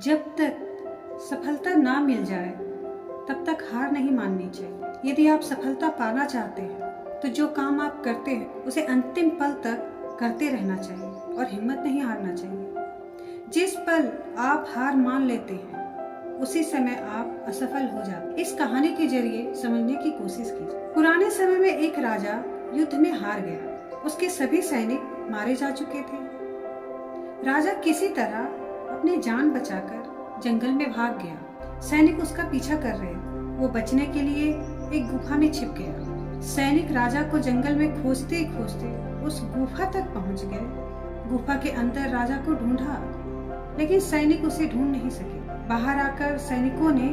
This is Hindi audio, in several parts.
जब तक सफलता ना मिल जाए तब तक हार नहीं माननी चाहिए। यदि आप सफलता पाना चाहते हैं तो जो काम आप करते हैं उसे अंतिम पल तक करते रहना चाहिए और हिम्मत नहीं हारना चाहिए। जिस पल आप हार मान लेते हैं उसी समय आप असफल हो जाते हैं। इस कहानी के जरिए समझने की कोशिश कीजिए। पुराने समय में एक राजा युद्ध में हार गया। उसके सभी सैनिक मारे जा चुके थे। राजा किसी तरह अपनी जान बचाकर जंगल में भाग गया। सैनिक उसका पीछा कर रहे थे। वो बचने के लिए एक गुफा में छिप गया। सैनिक राजा को जंगल में खोजते खोजते उस गुफा तक पहुंच गए। गुफा के अंदर राजा को ढूंढा, लेकिन सैनिक उसे ढूंढ नहीं सके। बाहर आकर सैनिकों ने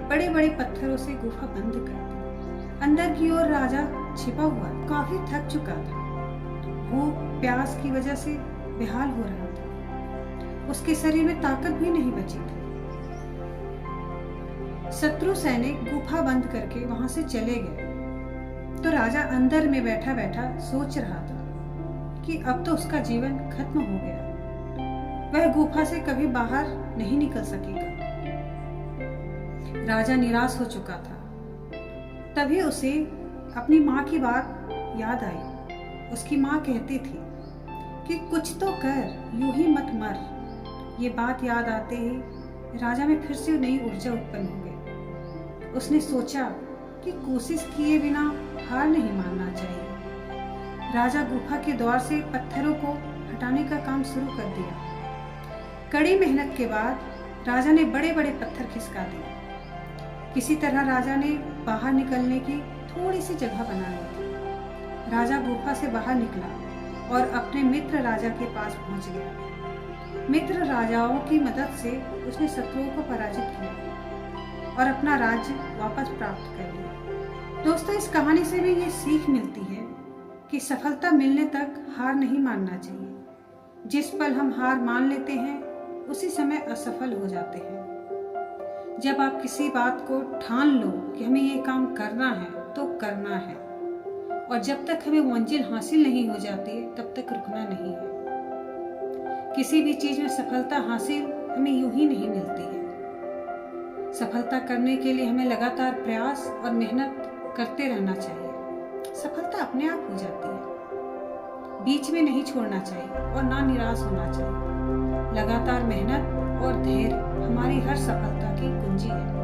बड़े बड़े पत्थरों से गुफा बंद कर दी। अंदर की ओर राजा छिपा हुआ काफी थक चुका था। भूख प्यास की वजह से बेहाल हो रहा था। उसके शरीर में ताकत भी नहीं बची थी। शत्रु सैनिक गुफा बंद करके वहां से चले गए तो राजा अंदर में बैठा बैठा सोच रहा था कि अब तो उसका जीवन खत्म हो गया। वह गुफा से कभी बाहर नहीं निकल सकेगा। राजा निराश हो चुका था। तभी उसे अपनी माँ की बात याद आई। उसकी माँ कहती थी कि कुछ तो कर, यूं ही मत मर। ये बात याद आते ही राजा में फिर से नई ऊर्जा उत्पन्न हो गई। उसने सोचा कि कोशिश किए बिना हार नहीं मानना चाहिए। राजा गुफा के द्वार से पत्थरों को हटाने का काम शुरू कर दिया। कड़ी मेहनत के बाद राजा ने बड़े बड़े पत्थर खिसका दिए। किसी तरह राजा ने बाहर निकलने की थोड़ी सी जगह बना ली। राजा गुफा से बाहर निकला और अपने मित्र राजा के पास पहुंच गया। मित्र राजाओं की मदद से उसने शत्रुओं को पराजित किया और अपना राज्य वापस प्राप्त कर लिया। दोस्तों, इस कहानी से भी ये सीख मिलती है कि सफलता मिलने तक हार नहीं मानना चाहिए। जिस पल हम हार मान लेते हैं उसी समय असफल हो जाते हैं। जब आप किसी बात को ठान लो कि हमें ये काम करना है तो करना है, और जब तक हमें मंजिल हासिल नहीं हो जाती तब तक रुकना नहीं है। किसी भी चीज में सफलता हासिल हमें यूं ही नहीं मिलती है। सफलता करने के लिए हमें लगातार प्रयास और मेहनत करते रहना चाहिए। सफलता अपने आप हो जाती है। बीच में नहीं छोड़ना चाहिए और ना निराश होना चाहिए। लगातार मेहनत और धैर्य हमारी हर सफलता की कुंजी है।